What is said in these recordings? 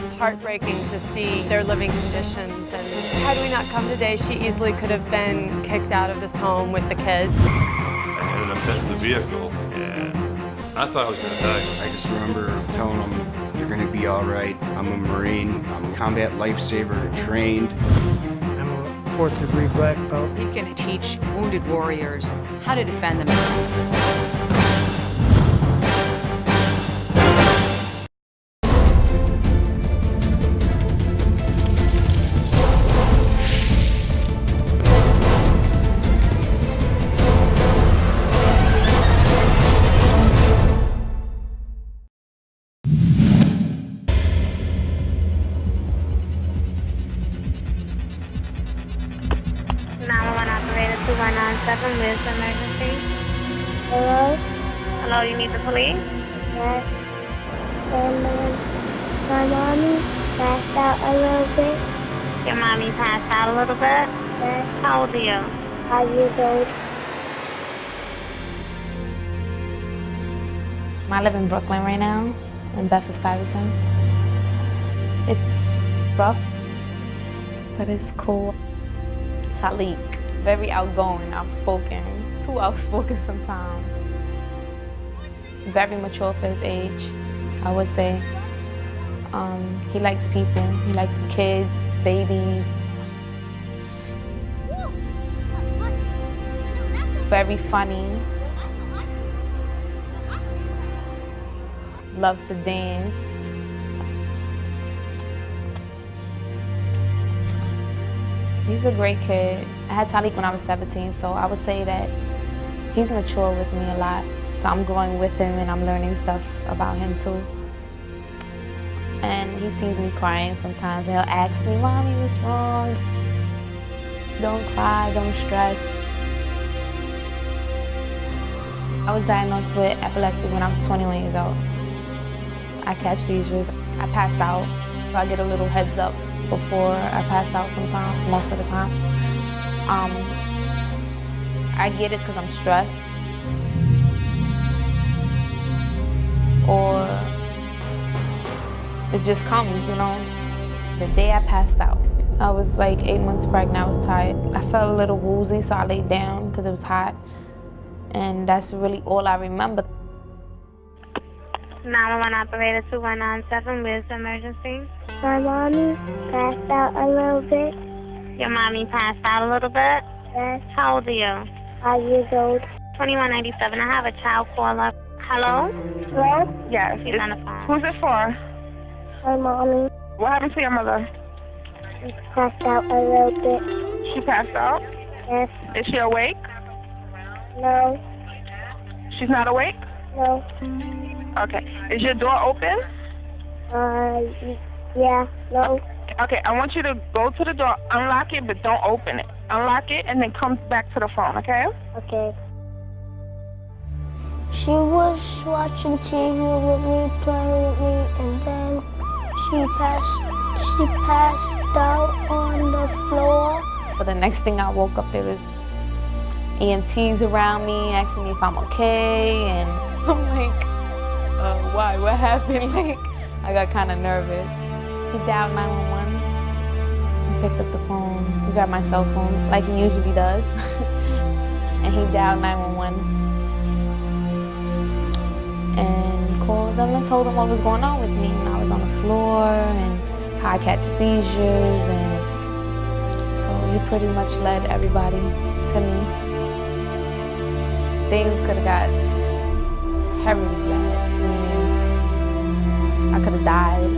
It's heartbreaking to see their living conditions, and had we not come today, she easily could have been kicked out of this home with the kids. I had an upset in the vehicle, and I thought I was going to die. I just remember telling them, you're going to be all right. I'm a Marine. I'm a combat lifesaver trained. I'm a fourth-degree black belt. He can teach wounded warriors how to defend themselves. Operator 2197, where's the emergency? Hello? Hello, you need the police? Yes. My mommy passed out a little bit. Your mommy passed out a little bit? Yes. How old are you? 5 years old. I live in Brooklyn right now, in Bedford-Stuyvesant. It's rough, but it's cool. Talik, very outgoing, outspoken, too outspoken sometimes. He's very mature for his age, I would say. He likes people, he likes kids, babies. Very funny. Loves to dance. He's a great kid. I had Talik when I was 17, so I would say that he's mature with me a lot. So I'm growing with him and I'm learning stuff about him too. And he sees me crying sometimes and he'll ask me, Mommy, what's wrong? Don't cry, don't stress. I was diagnosed with epilepsy when I was 21 years old. I catch seizures, I pass out. I get a little heads up before I pass out sometimes, most of the time. I get it because I'm stressed. Or it just comes, you know. The day I passed out, I was like 8 months pregnant, I was tired. I felt a little woozy, so I laid down because it was hot. And that's really all I remember. 911 Operator 2197, where's the emergency? My mommy passed out a little bit. Your mommy passed out a little bit? Yes. How old are you? 5 years old. 2197, I have a child caller. Hello? Hello? Yes. She's on the phone. Who's it for? My mommy What happened to your mother? passed out a little bit. She passed out? Yes. Is she awake? No. She's not awake? No. Okay. Is your door open? Yeah. No. Okay, I want you to go to the door, unlock it, but don't open it. Unlock it and then come back to the phone, okay? Okay. She was watching TV with me, playing with me, and then she passed out on the floor. But the next thing I woke up, there was EMTs around me asking me if I'm okay, and I'm like, why? What happened? Like, I got kind of nervous. He dialed 911. He picked up the phone. He grabbed my cell phone, like he usually does, and he dialed 911 and called them and told them what was going on with me. And I was on the floor and how I catch seizures, and so he pretty much led everybody to me. Things could have got terribly bad. I could have died.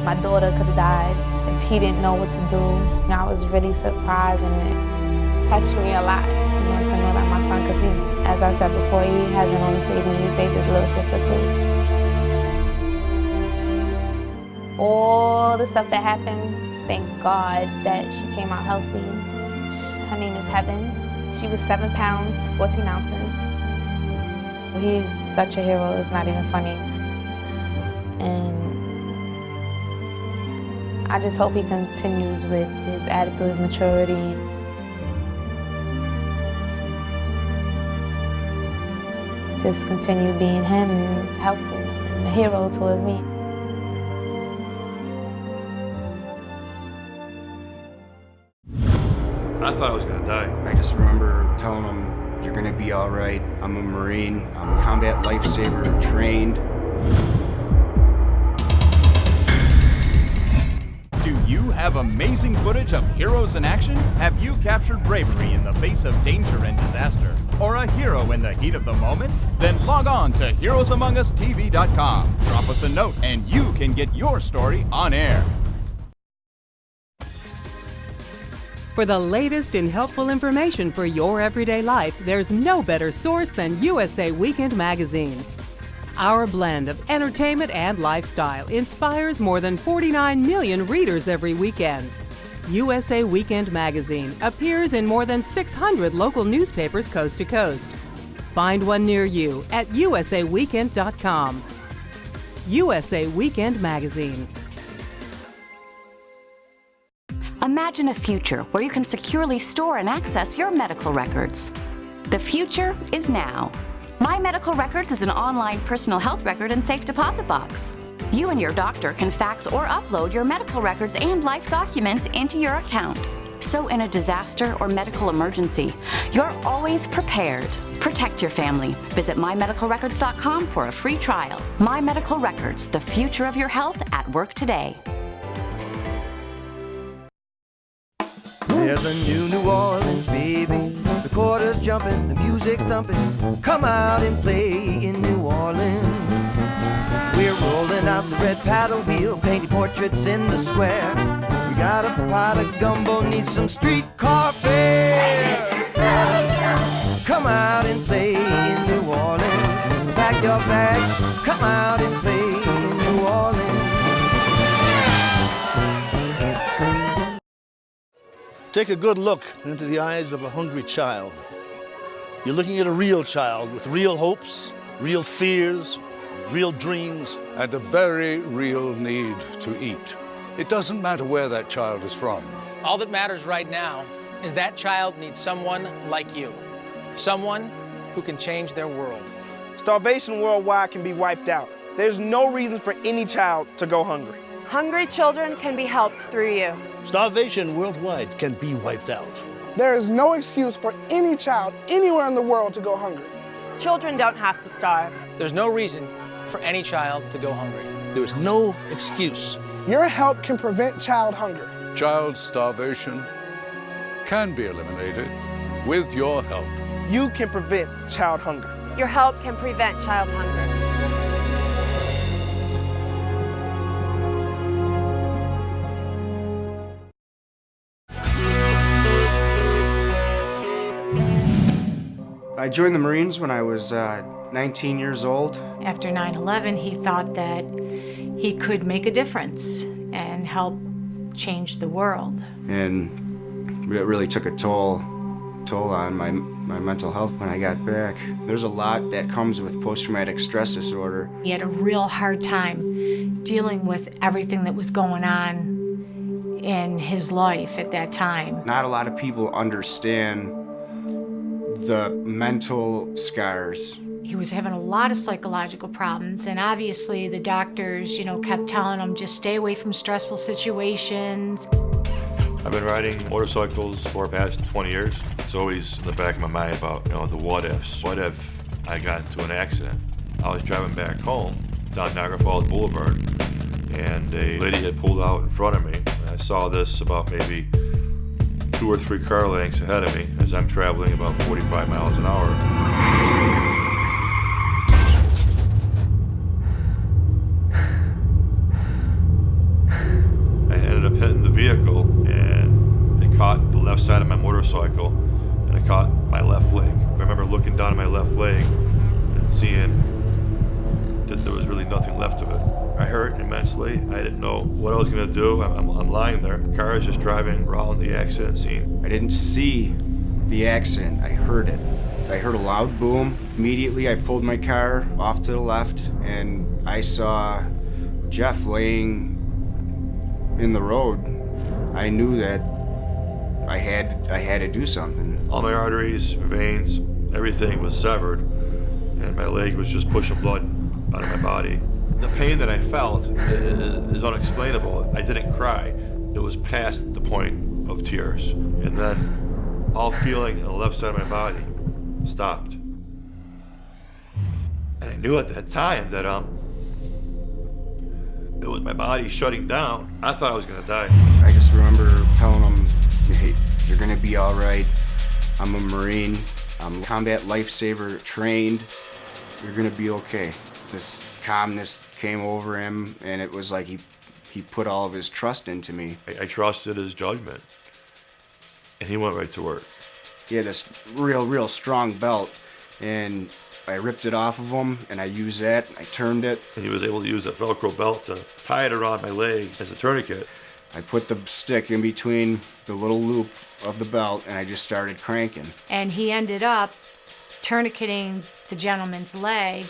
My daughter could have died if he didn't know what to do. And I was really surprised, and it touched me a lot, you know, to know that my son, because he, as I said before, he hasn't only saved me, he saved his little sister too. All the stuff that happened, thank God that she came out healthy. Her name is Heaven. She was 7 pounds, 14 ounces. He's such a hero, it's not even funny. And I just hope he continues with his attitude, his maturity. Just continue being him and helpful and a hero towards me. I thought I was gonna die. I just remember telling them, you're gonna be all right. I'm a Marine. I'm combat lifesaver trained. Do you have amazing footage of heroes in action? Have you captured bravery in the face of danger and disaster? Or a hero in the heat of the moment? Then log on to HeroesAmongUsTV.com. Drop us a note and you can get your story on air. For the latest in helpful information for your everyday life, there's no better source than USA Weekend Magazine. Our blend of entertainment and lifestyle inspires more than 49 million readers every weekend. USA Weekend Magazine appears in more than 600 local newspapers coast to coast. Find one near you at usaweekend.com. USA Weekend Magazine. Imagine a future where you can securely store and access your medical records. The future is now. My Medical Records is an online personal health record and safe deposit box. You and your doctor can fax or upload your medical records and life documents into your account. So in a disaster or medical emergency, you're always prepared. Protect your family. Visit mymedicalrecords.com for a free trial. My Medical Records, the future of your health at work today. There's a New Orleans, baby. The quarter's jumping, the music's thumping. Come out and play in New Orleans. We're rolling out the red paddle wheel, painting portraits in the square. We got a pot of gumbo, need some streetcar fare. Come out and play in New Orleans. Pack your bags, come out and play in New Orleans. Take a good look into the eyes of a hungry child. You're looking at a real child with real hopes, real fears, real dreams, and a very real need to eat. It doesn't matter where that child is from. All that matters right now is that child needs someone like you. Someone who can change their world. Starvation worldwide can be wiped out. There's no reason for any child to go hungry. Hungry children can be helped through you. Starvation worldwide can be wiped out. There is no excuse for any child anywhere in the world to go hungry. Children don't have to starve. There's no reason for any child to go hungry. There is no excuse. Your help can prevent child hunger. Child starvation can be eliminated with your help. You can prevent child hunger. Your help can prevent child hunger. I joined the Marines when I was 19 years old. After 9/11, he thought that he could make a difference and help change the world. And it really took a toll on my mental health when I got back. There's a lot that comes with post-traumatic stress disorder. He had a real hard time dealing with everything that was going on in his life at that time. Not a lot of people understand the mental scars. He was having a lot of psychological problems, and obviously the doctors, kept telling him just stay away from stressful situations. I've been riding motorcycles for the past 20 years. It's always in the back of my mind about, the what ifs. What if I got into an accident? I was driving back home down Niagara Falls Boulevard, and a lady had pulled out in front of me. And I saw this about maybe 2 or 3 car lengths ahead of me as I'm traveling about 45 miles an hour. I ended up hitting the vehicle, and it caught the left side of my motorcycle, and it caught my left leg. I remember looking down at my left leg and seeing that there was really nothing left of it. I hurt immensely. I didn't know what I was gonna do. I'm lying there. The car is just driving around the accident scene. I didn't see the accident, I heard it. I heard a loud boom. Immediately I pulled my car off to the left, and I saw Jeff laying in the road. I knew that I had to do something. All my arteries, veins, everything was severed, and my leg was just pushing blood out of my body. The pain that I felt is unexplainable. I didn't cry. It was past the point of tears. And then all feeling on the left side of my body stopped. And I knew at that time that it was my body shutting down. I thought I was gonna die. I just remember telling him, hey, you're gonna be all right. I'm a Marine. I'm combat lifesaver trained. You're gonna be okay. This calmness came over him, and it was like he put all of his trust into me. I trusted his judgment, and he went right to work. He had this real strong belt, and I ripped it off of him, and I used that. I turned it. And he was able to use that Velcro belt to tie it around my leg as a tourniquet. I put the stick in between the little loop of the belt, and I just started cranking. And he ended up tourniqueting the gentleman's leg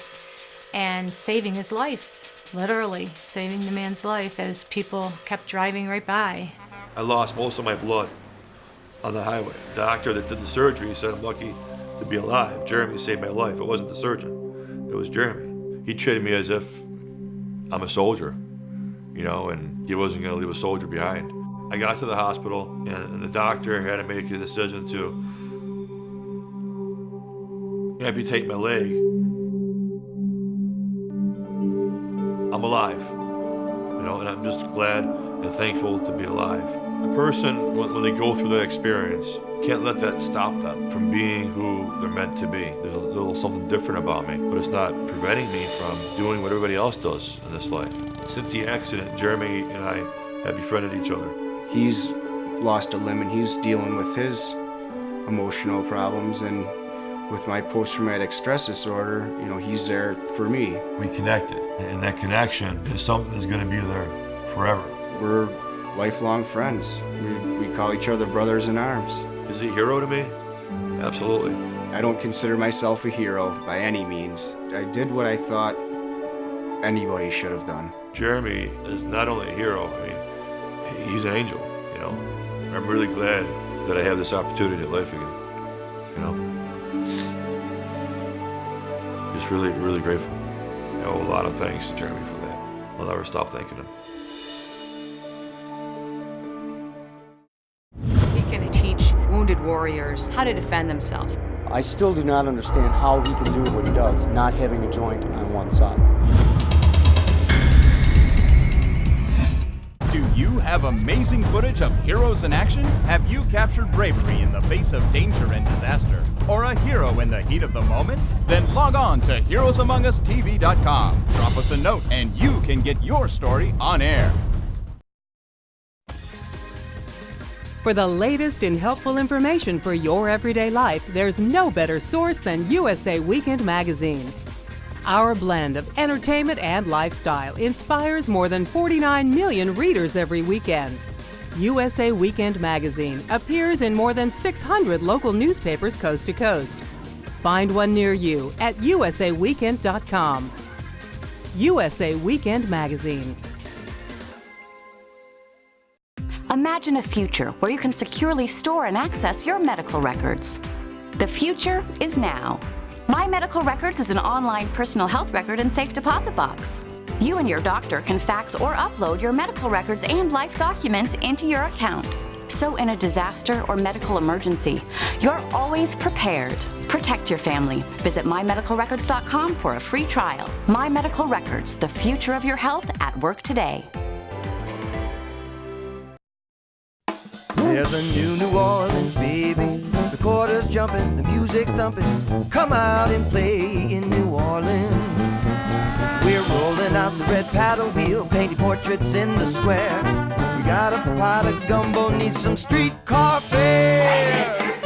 and saving his life, literally saving the man's life as people kept driving right by. I lost most of my blood on the highway. The doctor that did the surgery said I'm lucky to be alive. Jeremy saved my life. It wasn't the surgeon. It was Jeremy. He treated me as if I'm a soldier, you know, and he wasn't going to leave a soldier behind. I got to the hospital, and the doctor had to make a decision to amputate my leg. I'm alive, you know, and I'm just glad and thankful to be alive. A person, when they go through that experience, can't let that stop them from being who they're meant to be. There's a little something different about me, but it's not preventing me from doing what everybody else does in this life. Since the accident, Jeremy and I have befriended each other. He's lost a limb, and he's dealing with his emotional problems, and with my post-traumatic stress disorder, you know, he's there for me. We connected, and that connection is something that's going to be there forever. We're lifelong friends. We call each other brothers in arms. Is he a hero to me? Absolutely. I don't consider myself a hero by any means. I did what I thought anybody should have done. Jeremy is not only a hero, I mean, he's an angel, you know. I'm really glad that I have this opportunity at life again, you know. Just really, really grateful. I owe a lot of thanks to Jeremy for that. I'll never stop thanking him. He can teach wounded warriors how to defend themselves. I still do not understand how he can do what he does, not having a joint on one side. Do you have amazing footage of heroes in action? Have you captured bravery in the face of danger and disaster? Or a hero in the heat of the moment? Then log on to HeroesAmongUsTV.com. Drop us a note and you can get your story on air. For the latest in helpful information for your everyday life, there's no better source than USA Weekend Magazine. Our blend of entertainment and lifestyle inspires more than 49 million readers every weekend. USA Weekend Magazine appears in more than 600 local newspapers coast to coast. Find one near you at usaweekend.com. USA Weekend Magazine. Imagine a future where you can securely store and access your medical records. The future is now. My Medical Records is an online personal health record and safe deposit box. You and your doctor can fax or upload your medical records and life documents into your account. So in a disaster or medical emergency, you're always prepared. Protect your family. Visit mymedicalrecords.com for a free trial. My Medical Records, the future of your health at work today. There's a New Orleans, baby. The quarter's jumping, the music's thumping. Come out and play in New Orleans. We're rolling out the red paddle wheel, painting portraits in the square. We got a pot of gumbo, need some streetcar fare.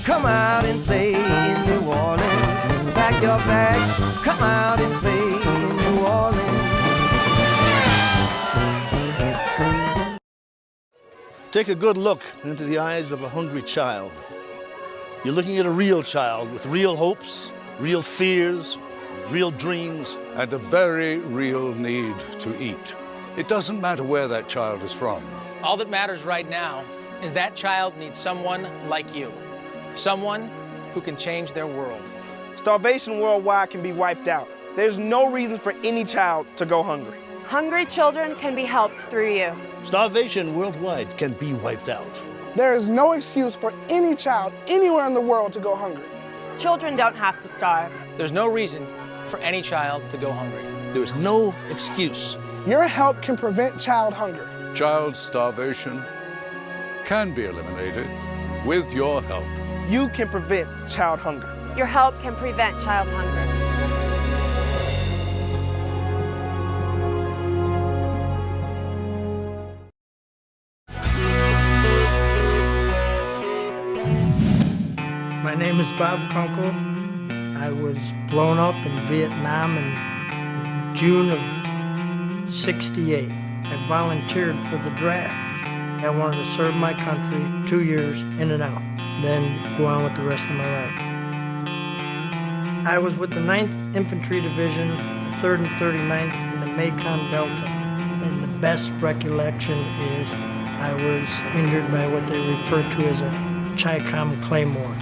Come out and play in New Orleans. Pack your bags, come out and play in New Orleans. Take a good look into the eyes of a hungry child. You're looking at a real child with real hopes, real fears, real dreams. And a very real need to eat. It doesn't matter where that child is from. All that matters right now is that child needs someone like you. Someone who can change their world. Starvation worldwide can be wiped out. There's no reason for any child to go hungry. Hungry children can be helped through you. Starvation worldwide can be wiped out. There is no excuse for any child anywhere in the world to go hungry. Children don't have to starve. There's no reason for any child to go hungry. There is no excuse. Your help can prevent child hunger. Child starvation can be eliminated with your help. You can prevent child hunger. Your help can prevent child hunger. My name is Bob Kunkel. I was blown up in Vietnam in June of '68. I volunteered for the draft. I wanted to serve my country 2 years in and out, then go on with the rest of my life. I was with the 9th Infantry Division, the 3rd and 39th in the Mekong Delta. And the best recollection is I was injured by what they referred to as a Chi-Com Claymore.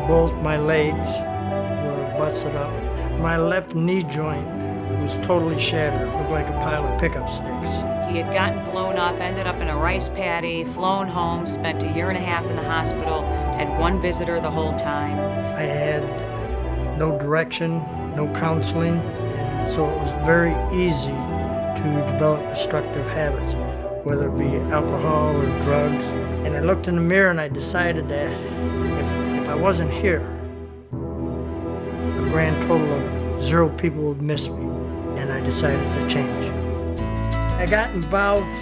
Both my legs were busted up. My left knee joint was totally shattered. Looked like a pile of pickup sticks. He had gotten blown up, ended up in a rice paddy, flown home, spent 1.5 years in the hospital, had one visitor the whole time. I had no direction, no counseling, and so it was very easy to develop destructive habits, whether it be alcohol or drugs. And I looked in the mirror and I decided that if I wasn't here, a grand total of 0 people would miss me, and I decided to change. I got involved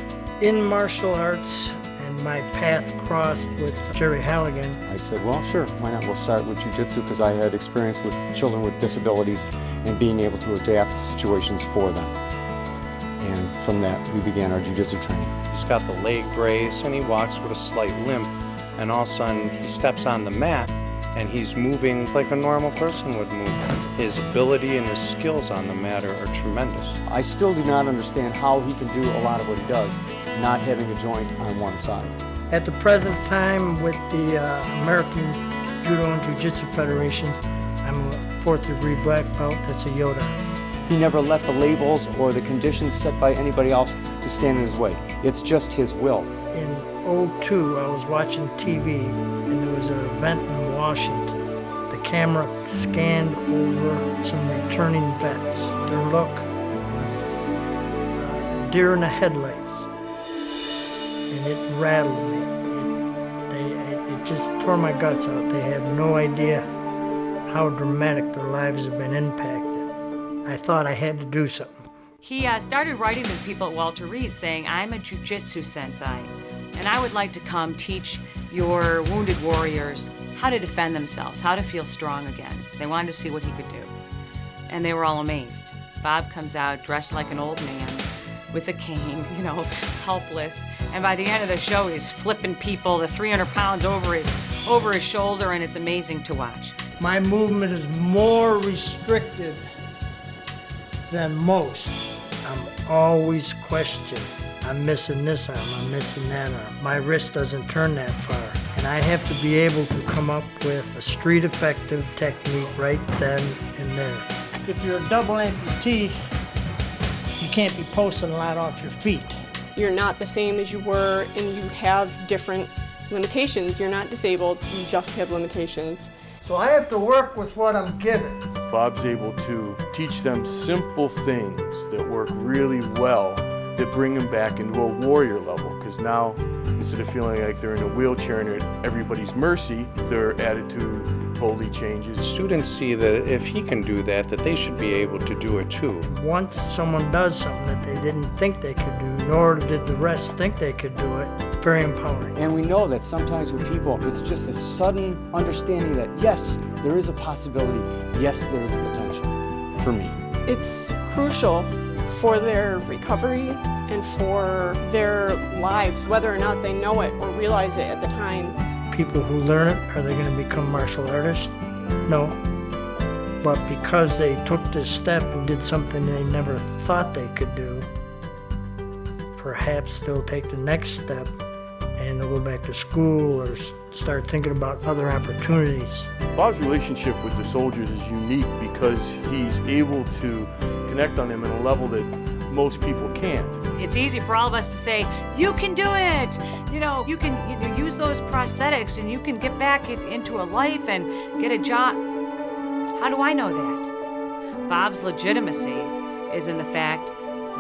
in martial arts, and my path crossed with Jerry Halligan. I said, well, sure, why not? We'll start with jiu-jitsu because I had experience with children with disabilities and being able to adapt situations for them. And from that, we began our jiu-jitsu training. He's got the leg brace, and he walks with a slight limp, and all of a sudden, he steps on the mat, and he's moving like a normal person would move. His ability and his skills on the mat are tremendous. I still do not understand how he can do a lot of what he does, not having a joint on one side. At the present time with the American Judo and Jiu-Jitsu Federation, I'm a 4th degree black belt. That's a Yoda. He never let the labels or the conditions set by anybody else to stand in his way. It's just his will. In '02, I was watching TV, and there was an event in Washington. The camera scanned over some returning vets. Their look was deer in the headlights, and it rattled me. It just tore my guts out. They had no idea how dramatic their lives have been impacted. I thought I had to do something. He started writing to people at Walter Reed saying, I'm a jiu-jitsu sensei, and I would like to come teach your wounded warriors how to defend themselves, how to feel strong again. They wanted to see what he could do. And they were all amazed. Bob comes out dressed like an old man with a cane, helpless. And by the end of the show, he's flipping people, the 300 pounds over his shoulder, and it's amazing to watch. My movement is more restricted than most. I'm always questioned. I'm missing this arm, I'm missing that arm. My wrist doesn't turn that far. And I have to be able to come up with a street effective technique right then and there. If you're a double amputee, you can't be posting a lot off your feet. You're not the same as you were, and you have different limitations. You're not disabled, you just have limitations. So I have to work with what I'm given. Bob's able to teach them simple things that work really well that bring them back into a warrior level, because now instead of feeling like they're in a wheelchair and at everybody's mercy, their attitude totally changes. Students see that if he can do that they should be able to do it too. Once someone does something that they didn't think they could do, nor did the rest think they could do it, it's very empowering. And we know that sometimes with people, it's just a sudden understanding that yes, there is a possibility, yes, there is a potential for me. It's crucial for their recovery and for their lives, whether or not they know it or realize it at the time. People who learn it, are they going to become martial artists? No. But because they took this step and did something they never thought they could do, perhaps they'll take the next step and they'll go back to school or start thinking about other opportunities. Bob's relationship with the soldiers is unique because he's able to connect on them at a level that most people can't. It's easy for all of us to say, you can do it. You know, you can use those prosthetics and you can get back into a life and get a job. How do I know that? Bob's legitimacy is in the fact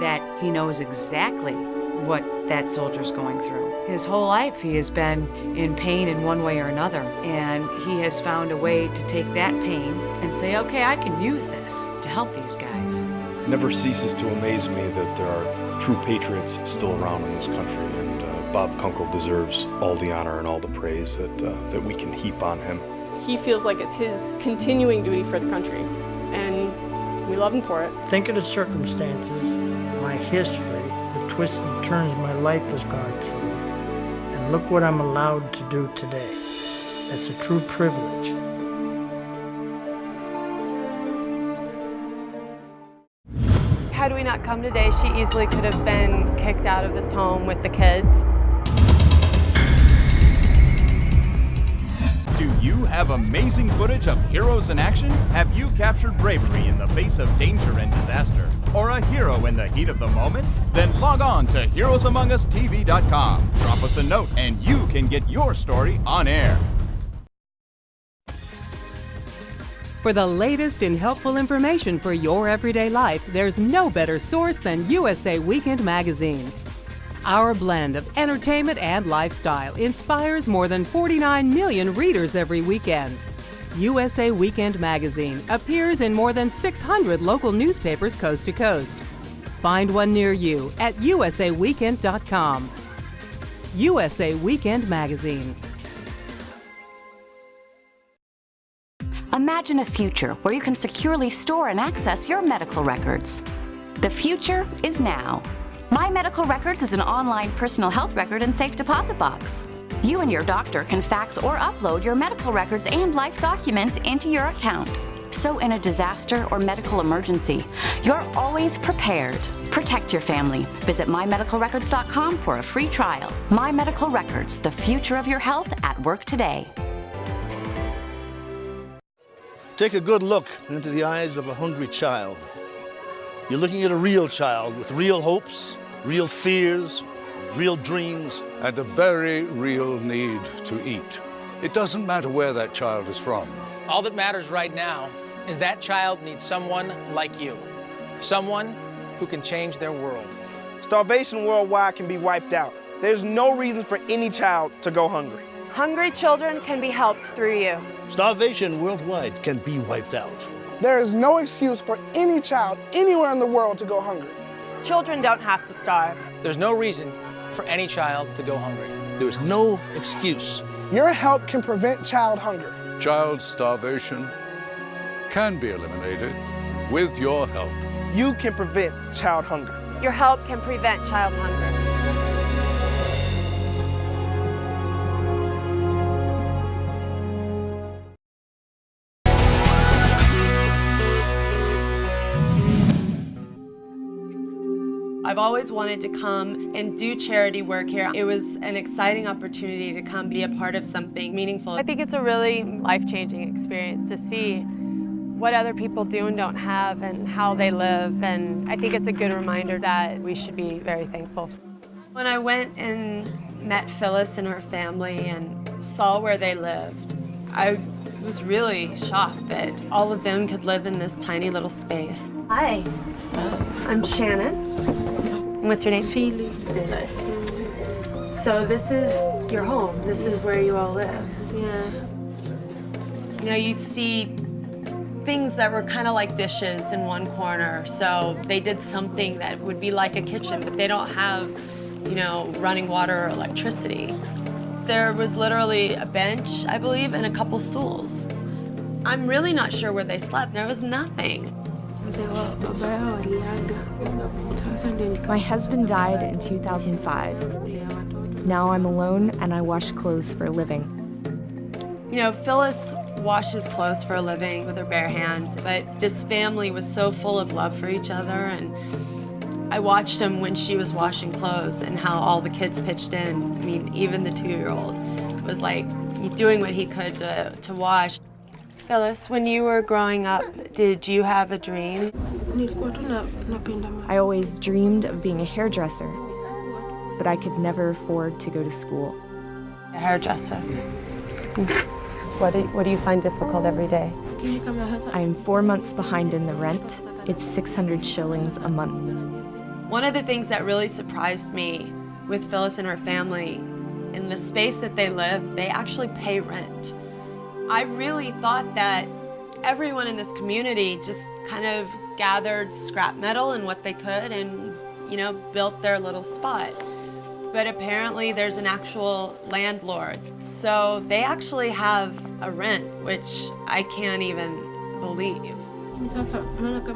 that he knows exactly what that soldier's going through. His whole life he has been in pain in one way or another, and he has found a way to take that pain and say, okay, I can use this to help these guys. It never ceases to amaze me that there are true patriots still around in this country, and Bob Kunkel deserves all the honor and all the praise that we can heap on him. He feels like it's his continuing duty for the country, and we love him for it. Think of the circumstances, my history, the twists and turns my life has gone through, and look what I'm allowed to do today. That's a true privilege. Had we not come today, she easily could have been kicked out of this home with the kids. Do you have amazing footage of heroes in action? Have you captured bravery in the face of danger and disaster? Or a hero in the heat of the moment? Then log on to HeroesAmongUsTV.com. Drop us a note and you can get your story on air. For the latest in helpful information for your everyday life, there's no better source than USA Weekend Magazine. Our blend of entertainment and lifestyle inspires more than 49 million readers every weekend. USA Weekend Magazine appears in more than 600 local newspapers coast to coast. Find one near you at usaweekend.com. USA Weekend Magazine. Imagine a future where you can securely store and access your medical records. The future is now. My Medical Records is an online personal health record and safe deposit box. You and your doctor can fax or upload your medical records and life documents into your account. So in a disaster or medical emergency, you're always prepared. Protect your family. Visit mymedicalrecords.com for a free trial. My Medical Records, the future of your health at work today. Take a good look into the eyes of a hungry child. You're looking at a real child with real hopes, real fears, real dreams. And a very real need to eat. It doesn't matter where that child is from. All that matters right now is that child needs someone like you. Someone who can change their world. Starvation worldwide can be wiped out. There's no reason for any child to go hungry. Hungry children can be helped through you. Starvation worldwide can be wiped out. There is no excuse for any child anywhere in the world to go hungry. Children don't have to starve. There's no reason for any child to go hungry. There is no excuse. Your help can prevent child hunger. Child starvation can be eliminated with your help. You can prevent child hunger. Your help can prevent child hunger. I've always wanted to come and do charity work here. It was an exciting opportunity to come be a part of something meaningful. I think it's a really life-changing experience to see what other people do and don't have and how they live, and I think it's a good reminder that we should be very thankful. When I went and met Phyllis and her family and saw where they lived, I was really shocked that all of them could live in this tiny little space. Hi, I'm Shannon. What's your name? Phyllis. So this is your home. This is where you all live. Yeah. You know, you'd see things that were kind of like dishes in one corner. So they did something that would be like a kitchen, but they don't have, you know, running water or electricity. There was literally a bench, I believe, and a couple stools. I'm really not sure where they slept. There was nothing. My husband died in 2005. Now I'm alone and I wash clothes for a living. You know, Phyllis washes clothes for a living with her bare hands, but this family was so full of love for each other, and I watched them when she was washing clothes and how all the kids pitched in. I mean, even the 2-year-old was like doing what he could to wash. Phyllis, when you were growing up, did you have a dream? I always dreamed of being a hairdresser, but I could never afford to go to school. A hairdresser. What do you find difficult every day? I'm 4 months behind in the rent. It's 600 shillings a month. One of the things that really surprised me with Phyllis and her family, in the space that they live, they actually pay rent. I really thought that everyone in this community just kind of gathered scrap metal and what they could and, you know, built their little spot. But apparently there's an actual landlord. So they actually have a rent, which I can't even believe.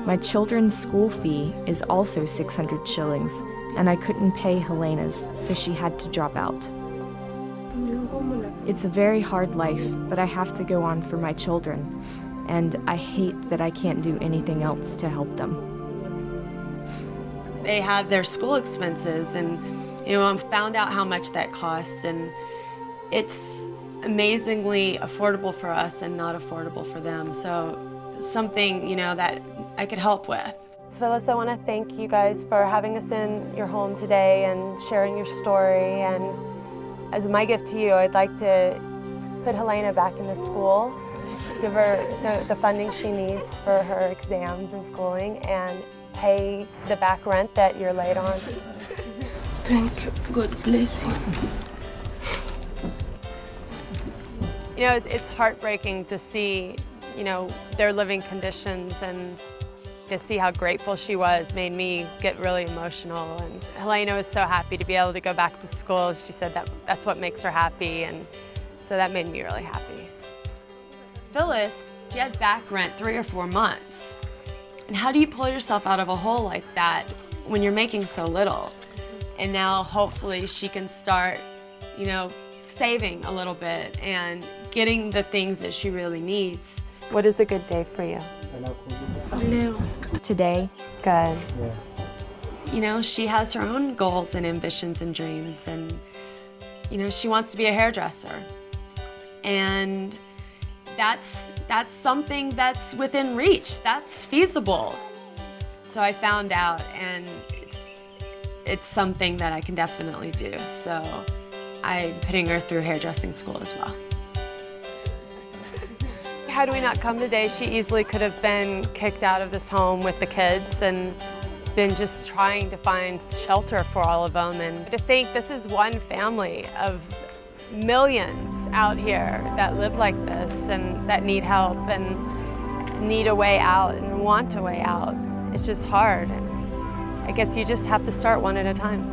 My children's school fee is also 600 shillings, and I couldn't pay Helena's, so she had to drop out. It's a very hard life, but I have to go on for my children, and I hate that I can't do anything else to help them. They have their school expenses, and I found out how much that costs, and it's amazingly affordable for us and not affordable for them. So something, that I could help with. Phyllis, I want to thank you guys for having us in your home today and sharing your story. And as my gift to you, I'd like to put Helena back into school, give her the funding she needs for her exams and schooling, and pay the back rent that you're late on. Thank you. God bless you. It's heartbreaking to see, their living conditions, and to see how grateful she was made me get really emotional. And Helena was so happy to be able to go back to school. She said that's what makes her happy, and so that made me really happy. Phyllis, she had back rent 3 or 4 months. And how do you pull yourself out of a hole like that when you're making so little? And now hopefully she can start, saving a little bit and getting the things that she really needs. What is a good day for you? Today. Good. She has her own goals and ambitions and dreams, and, she wants to be a hairdresser. And that's something that's within reach, that's feasible. So I found out, and it's something that I can definitely do. So I'm putting her through hairdressing school as well. Had we not come today, she easily could have been kicked out of this home with the kids and been just trying to find shelter for all of them. And to think this is one family of millions out here that live like this and that need help and need a way out and want a way out. It's just hard. And I guess you just have to start one at a time.